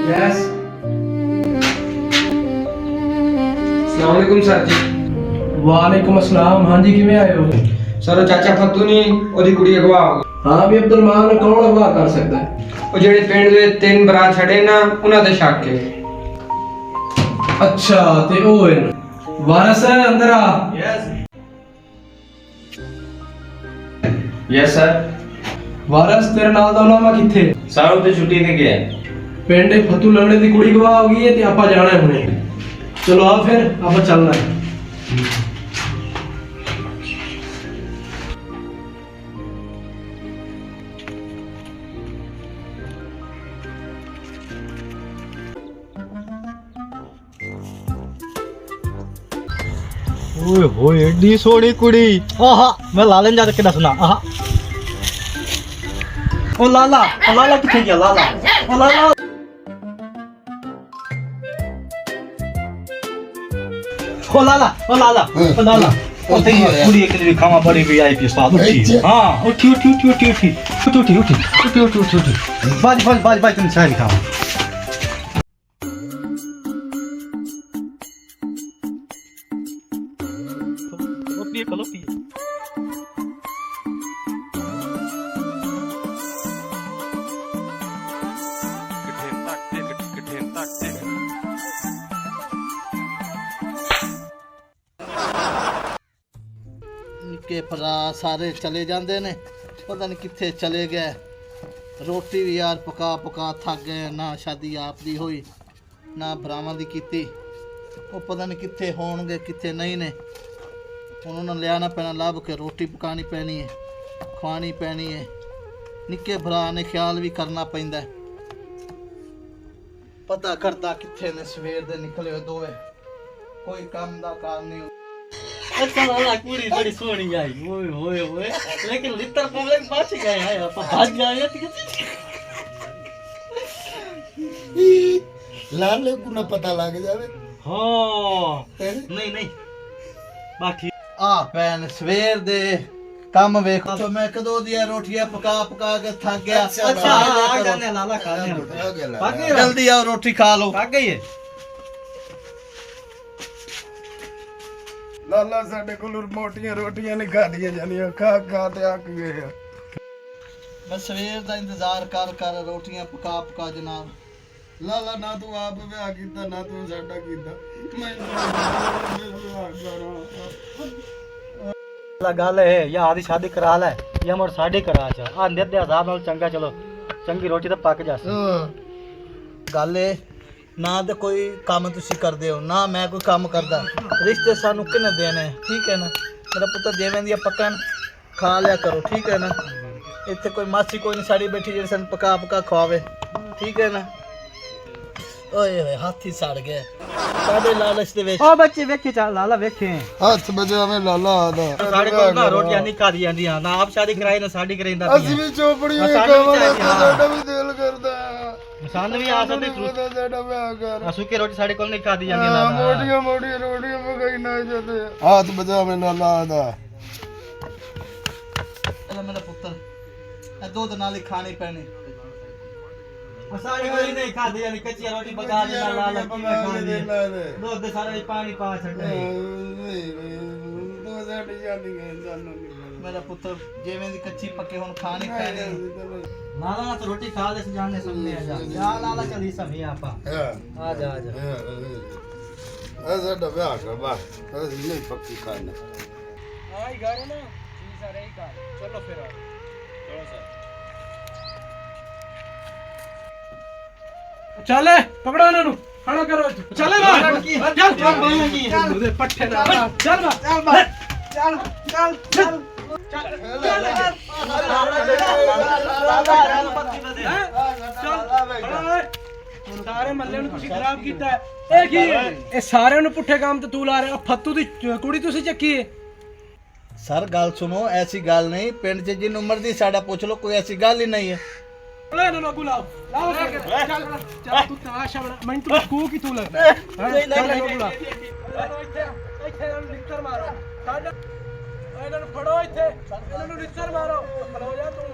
Yes. अस्सलाम वालेकुम sir जी। वालेकुम अस्सलाम। हाँ जी, किवें आए हो? सर चाचा फत्तू नहीं ओदी कुड़ी अगवा हो गई। हाँ भी अब्दुल मान कौन अगवा कर सकता है? ਉਹ ਜਿਹੜੇ ਪਿੰਡ ਦੇ ਤਿੰਨ ਬਰਾ ਛੜੇ ਨਾ ਉਹਨਾਂ ਦੇ ਸ਼ੱਕ ਹੈ। अच्छा ते ओ है वारस है अंदर आ। Yes sir. वारस तेरे नाल दा नामा किथे? सर वो तो छुट्टी ते गया है। पिंड फतू लंगड़े दी कुड़ी गवा हो गई है ते आपा जाना है हुणे। चलो आ फिर आपा चलना है। ओए होए एडी सोहनी कुड़ी। आहा मैं लालन जा के दसना। आहा ओ लाला किथे गया लाला? ओ लाला ओते कुड़ी एक दिन खावा बड़ी वीआईपी स्वाद उठी। हां उठी बाज तुम चाय खाओ। कलोपी निके भरा सारे चले जाते ने, पता नहीं किथे चले गए। रोटी भी यार पका थक गए। ना शादी आप दी हुई ना भरावां दी कीती। वो पता नहीं किथे होणगे किथे नहीं ने। उन्होंने लिया पैना लभ के रोटी पकानी पैनी है, खुआनी पैनी है। निके भरा ने ख्याल भी करना पैंदा है। पता करता किथे ने सवेर दे निकले हुए दोवे, कोई काम दा कार नहीं। अच्छा लाला कुड़ी बड़ी सोहनी आई। ओए लेकिन लितर पब्लिक बच गए हैं। आप भाग गए लाले को ना पता लग जावे। हां नहीं बाकी आ पैन सवेर दे काम वेखो तो मैं कदों दिया रोटियां पका के थक गया। अच्छा आ जाने लाला खाने जल्दी आओ रोटी खा लो। पक गई है। लाला साडे कोल मोटियां रोटियां नहीं खादियां जानियां, खा ते अक गए। मैं सवेर दा इंतजार कर रोटियां पका जनाब। लाला ना तू आप विआह कीता ना तू साडा कीता। मैं गल है या आधी शादी करा ले या मोर शादी करा चा अंदर दे हिसाब नाल चंगा। चलो चंगी रोटी तो पक जास। गल है ना तो कोई काम तुसी करदे हो ना मैं कोई काम करदा। रिश्ते सानू किने देने, ठीक है ना। मेरा पुत्र जेवें दियां पकन खा लिया करो, ठीक है ना। इत्थे कोई मासी कोई नहीं साड़ी बैठी जेड़ी सन पका खवावे, ठीक है ना। ओए हाथी सड़ गए साडे लालच दे विच। ओ बच्चे वेखे चा लाला वेखे हाथ बजा में लाला आदा। साडे को ना रोटियां नहीं खादी जांदियां ना आप शादी कराई ना शादी कराइंदा। ਅਸੀਂ ਵੀ ਚੋਪੜੀਆਂ ਖਾਵਾਂਗੇ ਸਾਡਾ ਵੀ ਦਿਲ ਕਰਦਾ। सान भी आ सकते ਸਾਡਾ ਵਿਆਹ ਕਰ। सुखी रोटी साडे को नहीं खादी जांदी लाला। मोटियां रोटियां पकाई ना जाते। हाथ बजा में लाला आदा। मेरा पुत्र दूध नाल ही खानी पैनी। साडी कोई नहीं खादी जानी कच्ची रोटी पका दे लाला की मैं खा ली। दूध दे सारे पानी पा छड़े। तो साडी जानी है जानो नहीं। मेरा पुत्र जेवें दी कच्ची पके हुन खानी पैनी। लाला ना तो रोटी खा ले जाने सुनने आ जा लाला चली सभी आपा। आ जा साडा विआह कर बस ਅਸੀਂ ਨਹੀਂ ਪੱਕੀ ਖਾਣਾ। आई घर ना जी सर यही घर। चलो फिर आओ। चलो सर चले पकड़ो इन्हों खड़ा करो। चले बाहर चल पट्टे ना चल सारे महल्ले ਨੂੰ ਤੁਸੀਂ ਖਰਾਬ ਕੀਤਾ ਹੈ। ਇਹ ਕੀ ਹੈ? ਇਹ ਸਾਰਿਆਂ ਨੂੰ ਪੁੱਠੇ ਕੰਮ ਤੇ ਤੂੰ ਲਾ ਰਿਹਾ। ਫੱਤੂ ਦੀ ਕੁੜੀ ਤੁਸੀਂ ਚੱਕੀ ਹੈ। सर गल सुनो, ऐसी गल नहीं। पिंड च जिन्नू मर्जी साडा पूछ लो, कोई ऐसी गल ही नहीं है। ले ना ना बुलाओ लाओ चल तू तमाशा बना। मैं तू को की तू लगदा नहीं नहीं बुला ਇੱਥੇ ਨਿੱਕਰ ਮਾਰੋ ਸਾਡਾ ਇਹਨਾਂ ਨੂੰ ਫੜੋ। ਇੱਥੇ ਇਹਨਾਂ ਨੂੰ ਨਿੱਕਰ ਮਾਰੋ। ਖਲੋ ਜਾ ਤੂੰ।